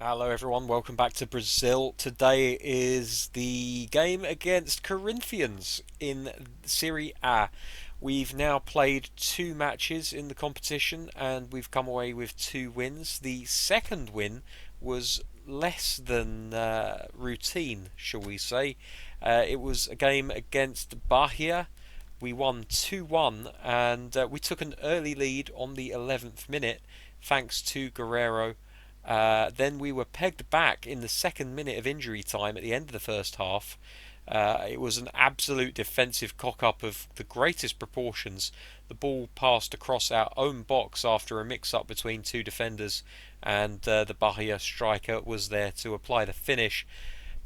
Hello everyone, welcome back to Brazil. Today is the game against Corinthians in Serie A. We've now played two matches in the competition and we've come away with two wins. The second win was less than routine, shall we say. It was a game against Bahia. We won 2-1 and we took an early lead on the 11th minute thanks to Guerrero. Then we were pegged back in the second minute of injury time at the end of the first half. It was an absolute defensive cock-up of the greatest proportions. The ball passed across our own box after a mix-up between two defenders, and the Bahia striker was there to apply the finish.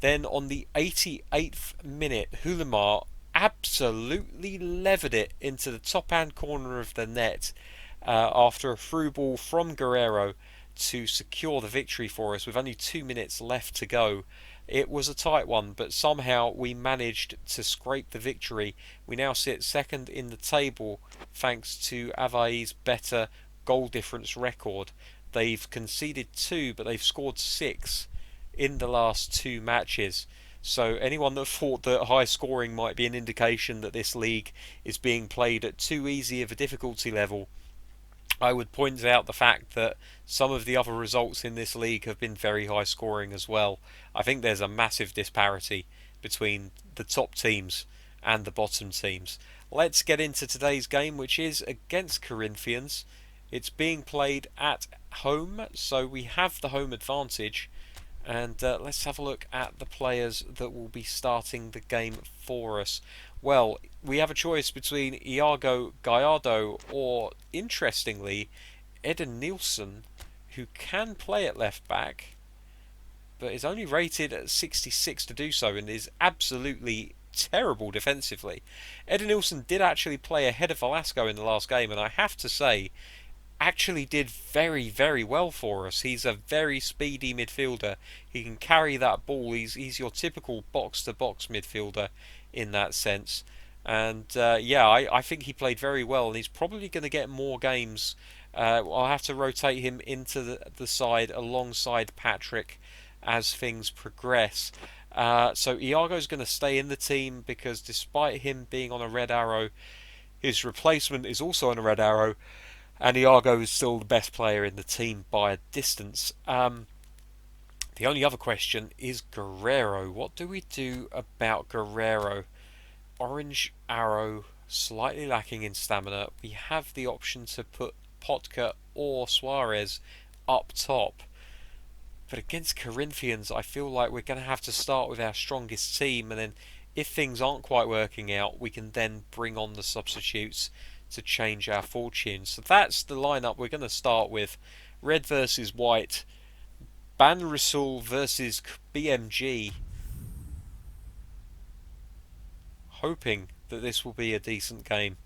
Then on the 88th minute, Hulimar absolutely levered it into the top-hand corner of the net after a through ball from Guerrero to secure the victory for us with only 2 minutes left to go. It was a tight one, but somehow we managed to scrape the victory. We now sit second in the table thanks to Avai's better goal difference record. They've conceded two, but they've scored six in the last two matches. So anyone that thought that high scoring might be an indication that this league is being played at too easy of a difficulty level, I would point out the fact that some of the other results in this league have been very high scoring as well. I think there's a massive disparity between the top teams and the bottom teams. Let's get into today's game, which is against Corinthians. It's being played at home, so we have the home advantage. And let's have a look at the players that will be starting the game for us. Well, we have a choice between Iago Gallardo or, interestingly, Eden Nielsen, who can play at left back, but is only rated at 66 to do so and is absolutely terrible defensively. Eden Nielsen did actually play ahead of Velasco in the last game, and I have to say, actually did very, very well for us. He's a very speedy midfielder. He can carry that ball. He's your typical box-to-box midfielder in that sense. And yeah, I think he played very well, and he's probably going to get more games. I'll have to rotate him into the side alongside Patrick as things progress. So Iago's going to stay in the team because despite him being on a red arrow, his replacement is also on a red arrow, and Iago is still the best player in the team by a distance. The only other question is Guerrero. What do we do about Guerrero? Orange arrow, slightly lacking in stamina. We have the option to put Potka or Suarez up top. But against Corinthians, I feel like we're going to have to start with our strongest team, and then if things aren't quite working out, we can then bring on the substitutes to change our fortunes. So that's the lineup we're going to start with. Red versus white. Ban Rasul versus BMG. Hoping that this will be a decent game.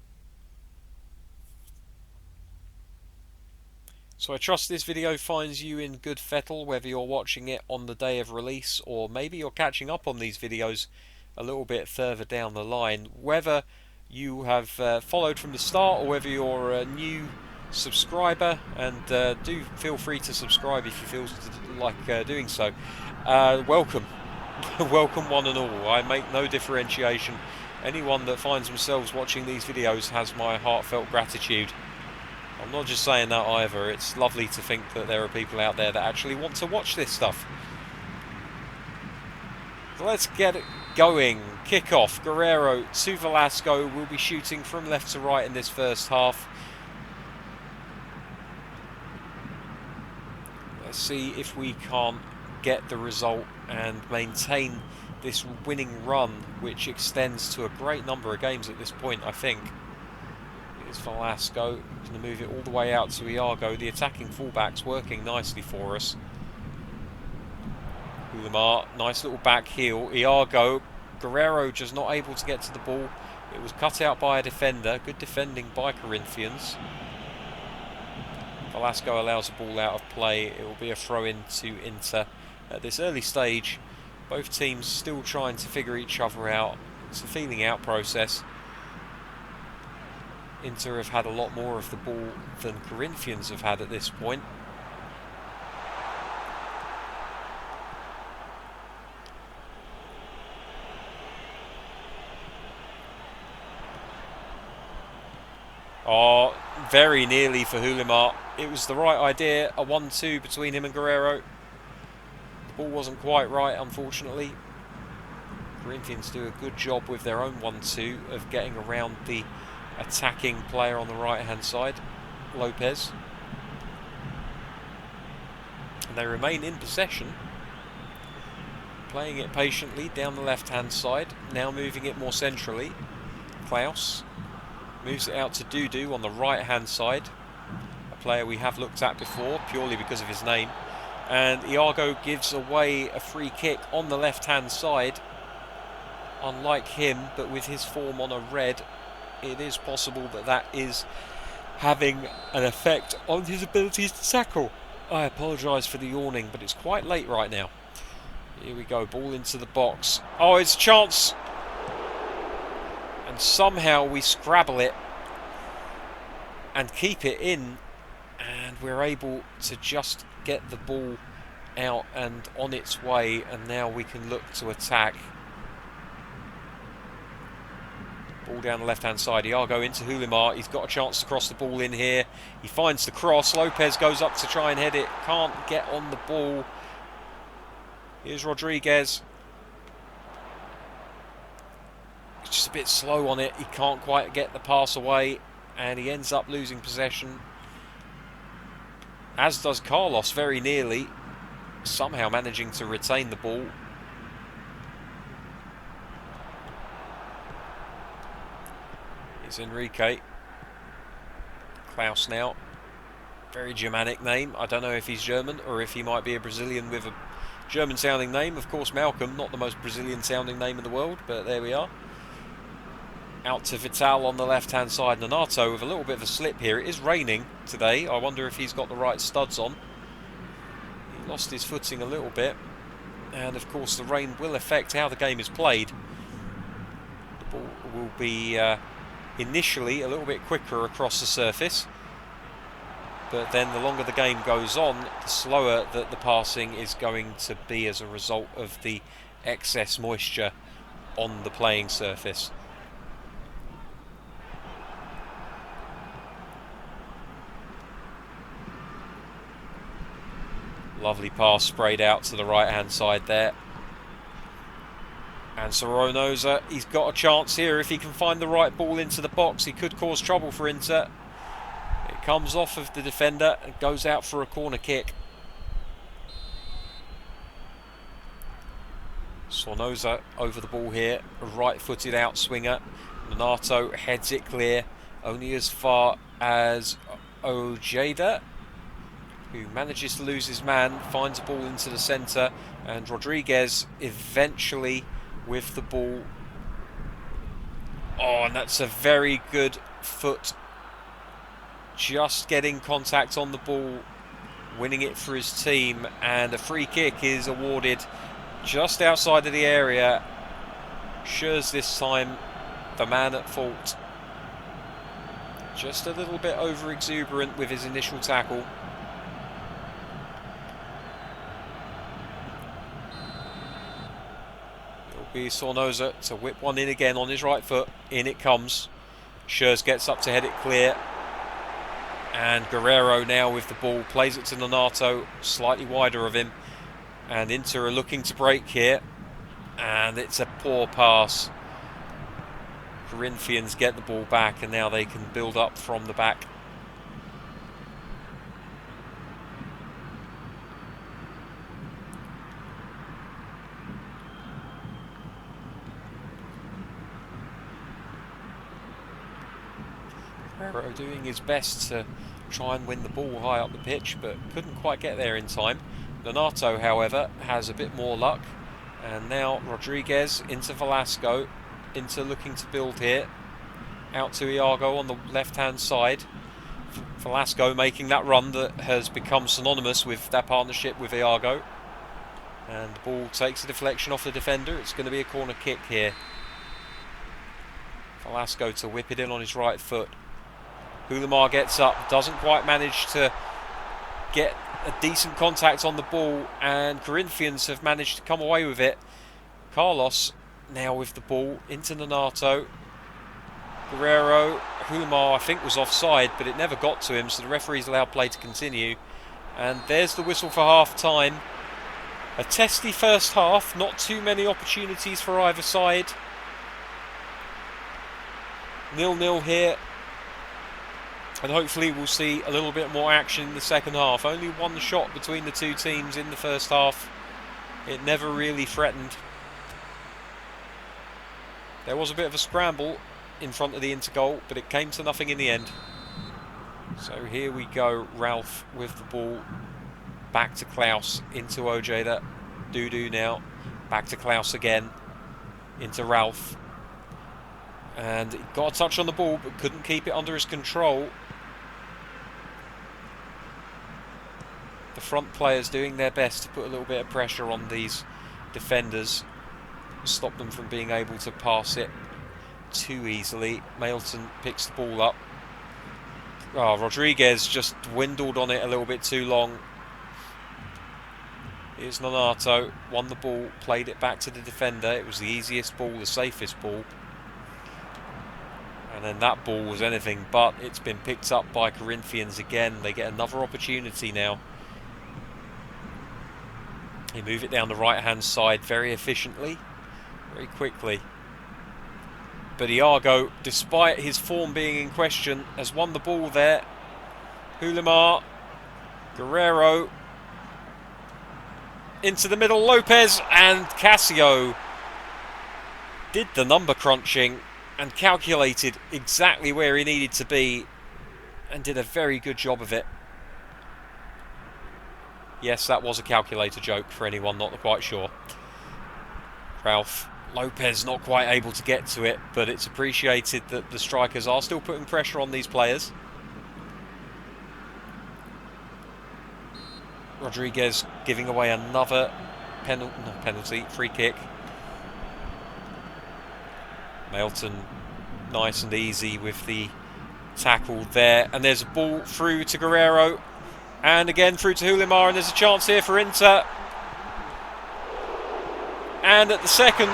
So I trust this video finds you in good fettle, whether you're watching it on the day of release or maybe you're catching up on these videos a little bit further down the line. Whether you have followed from the start or whether you're a new subscriber, and do feel free to subscribe if you feel like doing so. Welcome. Welcome one and all. I make no differentiation. Anyone that finds themselves watching these videos has my heartfelt gratitude. I'm not just saying that either. It's lovely to think that there are people out there that actually want to watch this stuff. So let's get it going. Kick off. Guerrero to Velasco. Will be shooting from left to right in this first half. Let's see if we can't get the result and maintain this winning run, which extends to a great number of games at this point, I think. It's Velasco, going to move it all the way out to Iago. The attacking fullback's working nicely for us. Ulamar, nice little back heel. Iago, Guerrero just not able to get to the ball. It was cut out by a defender. Good defending by Corinthians. Velasco allows the ball out of play. It will be a throw-in to Inter. At this early stage, both teams still trying to figure each other out. It's a feeling out process. Inter have had a lot more of the ball than Corinthians have had at this point. Oh, very nearly for Hulimar. It was the right idea, a 1-2 between him and Guerrero. The ball wasn't quite right, unfortunately. Corinthians do a good job with their own 1-2 of getting around the attacking player on the right-hand side, Lopez. And they remain in possession, playing it patiently down the left-hand side, now moving it more centrally. Klaus moves it out to Dudu on the right-hand side, a player we have looked at before purely because of his name. And Iago gives away a free kick on the left-hand side. Unlike him, but with his form on a red, it is possible that that is having an effect on his abilities to tackle. I apologise for the yawning, but it's quite late right now. Here we go, ball into the box. Oh, it's a chance! And somehow we scrabble it and keep it in, and we're able to just get the ball out and on its way, and now we can look to attack. Ball down the left-hand side. Iago into Hulimar. He's got a chance to cross the ball in here. He finds the cross. Lopez goes up to try and head it. Can't get on the ball. Here's Rodriguez. Just a bit slow on it. He can't quite get the pass away, and he ends up losing possession. As does Carlos, very nearly. Somehow managing to retain the ball. It's Enrique. Klaus now. Very Germanic name. I don't know if he's German or if he might be a Brazilian with a German sounding name. Of course, Malcolm, not the most Brazilian sounding name in the world, but there we are. Out to Vital on the left hand side. Nonato with a little bit of a slip here. It is raining today. I wonder if he's got the right studs on. He lost his footing a little bit. And of course the rain will affect how the game is played. The ball will be initially a little bit quicker across the surface, but then the longer the game goes on, the slower that the passing is going to be as a result of the excess moisture on the playing surface. Lovely pass sprayed out to the right hand side there. And Soronosa, he's got a chance here. If he can find the right ball into the box, he could cause trouble for Inter. It comes off of the defender and goes out for a corner kick. Sornosa over the ball here, a right-footed outswinger. Nonato heads it clear, only as far as Ojeda, who manages to lose his man, finds a ball into the centre, and Rodriguez eventually with the ball. Oh, and that's a very good foot. Just getting contact on the ball, winning it for his team, and a free kick is awarded just outside of the area. Schurz this time, the man at fault. Just a little bit over exuberant with his initial tackle. Be Sornosa to whip one in again on his right foot. In it comes. Schurz gets up to head it clear. And Guerrero now with the ball. Plays it to Nonato. Slightly wider of him. And Inter are looking to break here. And it's a poor pass. Corinthians get the ball back, and now they can build up from the back. Guerrero doing his best to try and win the ball high up the pitch, but couldn't quite get there in time. Nonato, however, has a bit more luck. And now Rodriguez into Velasco. Inter looking to build here. Out to Iago on the left-hand side. Velasco making that run that has become synonymous with that partnership with Iago. And the ball takes a deflection off the defender. It's going to be a corner kick here. Velasco to whip it in on his right foot. Hulimar gets up, doesn't quite manage to get a decent contact on the ball, and Corinthians have managed to come away with it. Carlos now with the ball into Nonato. Guerrero. Humar, I think, was offside, but it never got to him, so the referee's allowed play to continue. And there's the whistle for half-time. A testy first half, not too many opportunities for either side. 0-0 here. And hopefully we'll see a little bit more action in the second half. Only one shot between the two teams in the first half. It never really threatened. There was a bit of a scramble in front of the Inter goal, but it came to nothing in the end. So here we go, Ralph with the ball. Back to Klaus, into Ojeda. Dudu now. Back to Klaus again. Into Ralph. And he got a touch on the ball, but couldn't keep it under his control. The front players doing their best to put a little bit of pressure on these defenders. Stop them from being able to pass it too easily. Mailton picks the ball up. Oh, Rodriguez just dwindled on it a little bit too long. Here's Nonato, won the ball, played it back to the defender. It was the easiest ball, the safest ball. And then that ball was anything but. It's been picked up by Corinthians again. They get another opportunity now. They move it down the right-hand side very efficiently, very quickly. But Iago, despite his form being in question, has won the ball there. Hulimar, Guerrero, into the middle, Lopez, and Casio did the number crunching and calculated exactly where he needed to be and did a very good job of it. Yes, that was a calculator joke for anyone not quite sure. Ralph, Lopez not quite able to get to it, but it's appreciated that the strikers are still putting pressure on these players. Rodriguez giving away another penalty, free kick. Mailton nice and easy with the tackle there. And there's a ball through to Guerrero. And again through to Hulimar, and there's a chance here for Inter. And at the second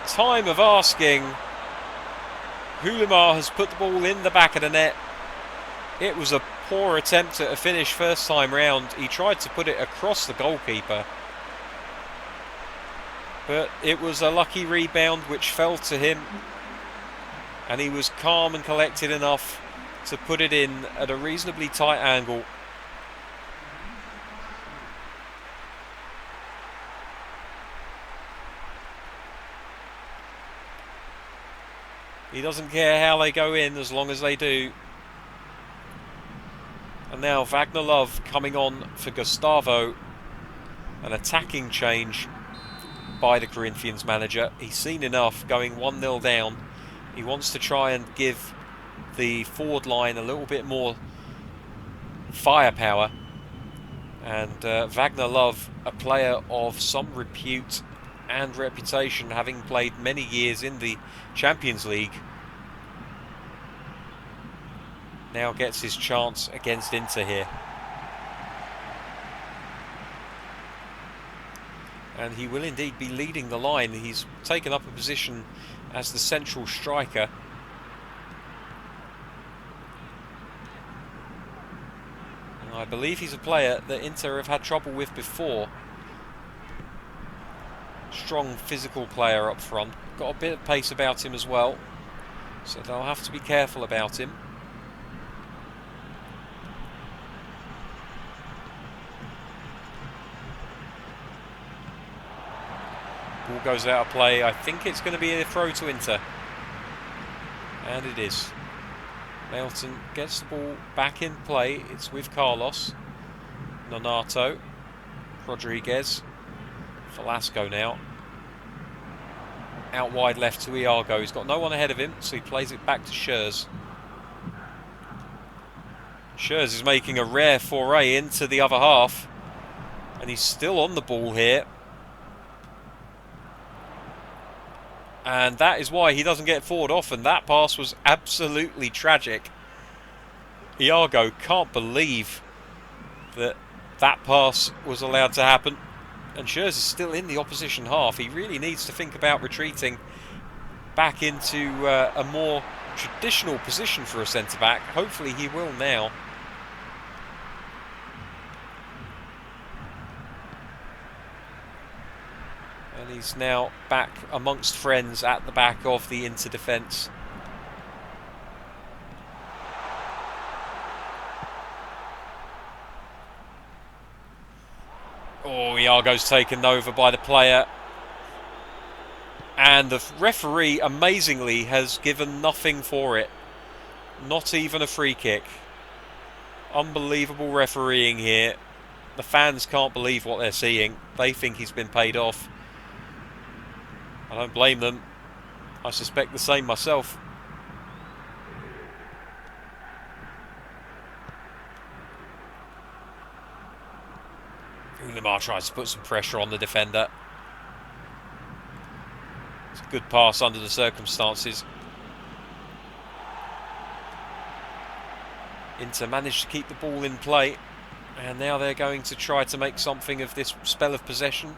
time of asking, Hulimar has put the ball in the back of the net. It was a poor attempt at a finish first time round. He tried to put it across the goalkeeper, but it was a lucky rebound which fell to him, and he was calm and collected enough to put it in at a reasonably tight angle. He doesn't care how they go in as long as they do. And now Wagner Love coming on for Gustavo. An attacking change by the Corinthians manager. He's seen enough going 1-0 down. He wants to try and give the forward line a little bit more firepower. And Wagner Love, a player of some repute and reputation, having played many years in the Champions League, now gets his chance against Inter here. And he will indeed be leading the line. He's taken up a position as the central striker. And I believe he's a player that Inter have had trouble with before. Strong physical player up front. Got a bit of pace about him as well, so they'll have to be careful about him. Ball goes out of play. I think it's going to be a throw to Inter. And it is. Mailton gets the ball back in play. It's with Carlos. Nonato. Rodriguez. Velasco now. Out wide left to Iago. He's got no one ahead of him, so he plays it back to Schurz. Schurz is making a rare foray into the other half. And he's still on the ball here. And that is why he doesn't get forward often. That pass was absolutely tragic. Iago can't believe that that pass was allowed to happen. And Schurz is still in the opposition half. He really needs to think about retreating back into a more traditional position for a centre-back. Hopefully he will now. And he's now back amongst friends at the back of the Inter defence. Oh, Iago's taken over by the player. And the referee, amazingly, has given nothing for it. Not even a free kick. Unbelievable refereeing here. The fans can't believe what they're seeing. They think he's been paid off. I don't blame them. I suspect the same myself. Ulimar tries to put some pressure on the defender. It's a good pass under the circumstances. Inter managed to keep the ball in play, and now they're going to try to make something of this spell of possession.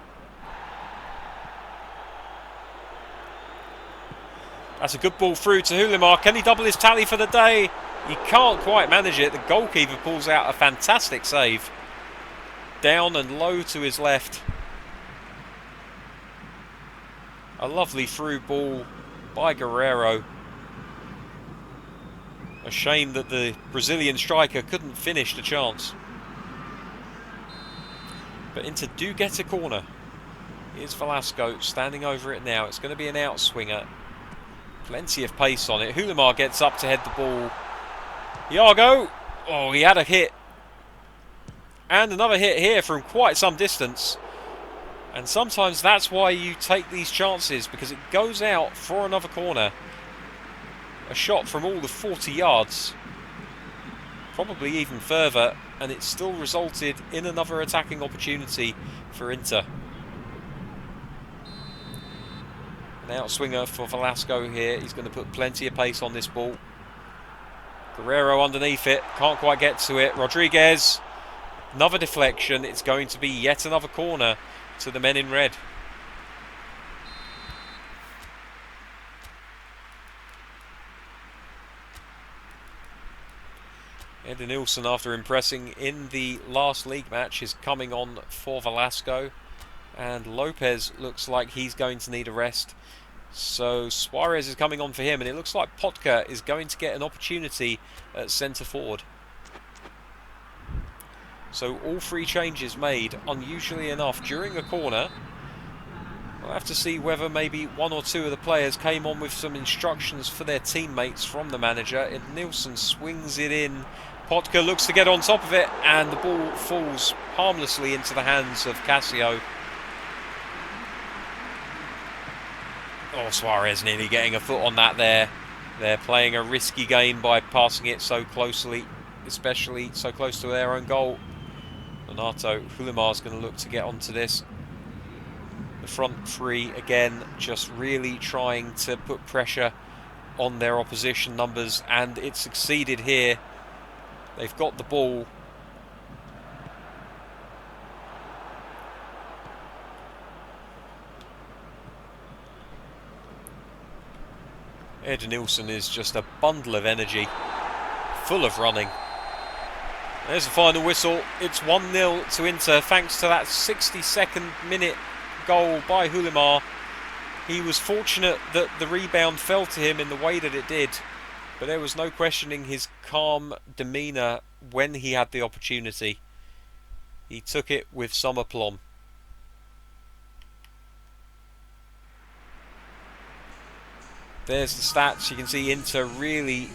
That's a good ball through to Ulimar. Can he double his tally for the day? He can't quite manage it. The goalkeeper pulls out a fantastic save. Down and low to his left. A lovely through ball by Guerreiro. A shame that the Brazilian striker couldn't finish the chance. But Inter do get a corner. Here's Velasco standing over it now. It's going to be an outswinger. Plenty of pace on it. Ulimar gets up to head the ball. Iago! Oh, he had a hit. And another hit here from quite some distance. And sometimes that's why you take these chances, because it goes out for another corner. A shot from all of 40 yards. Probably even further. And it still resulted in another attacking opportunity for Inter. An outswinger for Velasco here. He's going to put plenty of pace on this ball. Guerreiro underneath it. Can't quite get to it. Rodriguez. Another deflection. It's going to be yet another corner to the men in red. Edenilson, after impressing in the last league match, is coming on for Velasco. And Lopez looks like he's going to need a rest. So Suarez is coming on for him, and it looks like Potka is going to get an opportunity at centre forward. So all three changes made, unusually enough, during a corner. We'll have to see whether maybe one or two of the players came on with some instructions for their teammates from the manager. And Nilsson swings it in. Potka looks to get on top of it, and the ball falls harmlessly into the hands of Cassio. Oh, Suarez nearly getting a foot on that there. They're playing a risky game by passing it so closely, especially so close to their own goal. Donato, Ulimar's going to look to get onto this. The front three, again, just really trying to put pressure on their opposition numbers, and it succeeded here. They've got the ball. Edenilson is just a bundle of energy, full of running. There's the final whistle. It's 1-0 to Inter thanks to that 62nd minute goal by Ulimar. He was fortunate that the rebound fell to him in the way that it did, but there was no questioning his calm demeanour when he had the opportunity. He took it with some aplomb. There's the stats. You can see Inter really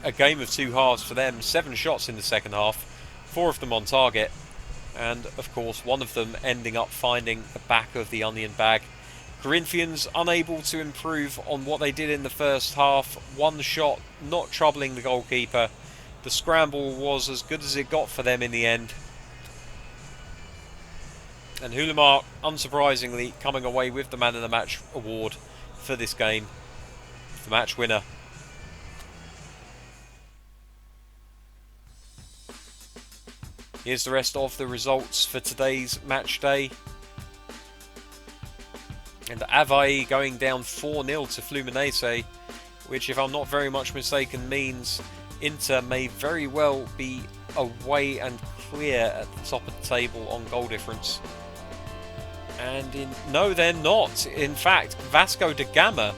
a game of two halves for them. 7 shots in the second half, 4 of them on target, and of course one of them ending up finding the back of the onion bag. Corinthians unable to improve on what they did in the first half. 1 shot not troubling the goalkeeper. The scramble was as good as it got for them in the end. And Ulimar, unsurprisingly, coming away with the Man of the Match award for this game. The match winner. Here's the rest of the results for today's match day. And Avaí going down 4-0 to Fluminense, which, if I'm not very much mistaken, means Inter may very well be away and clear at the top of the table on goal difference. And no, they're not. In fact, Vasco da Gama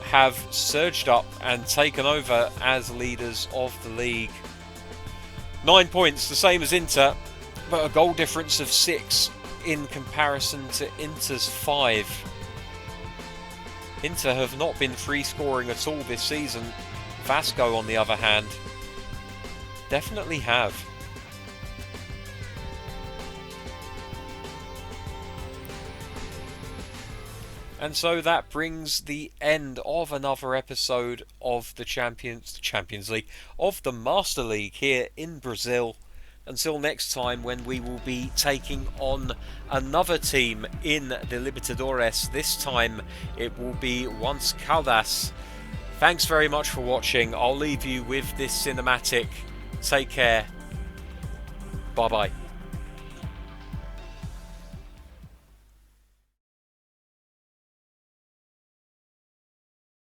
have surged up and taken over as leaders of the league. 9 points, the same as Inter, but a goal difference of 6 in comparison to Inter's 5. Inter have not been free scoring at all this season. Vasco, on the other hand, definitely have. And so that brings the end of another episode of the Champions League, of the Master League here in Brazil. Until next time, when we will be taking on another team in the Libertadores. This time it will be Once Caldas. Thanks very much for watching. I'll leave you with this cinematic. Take care. Bye bye.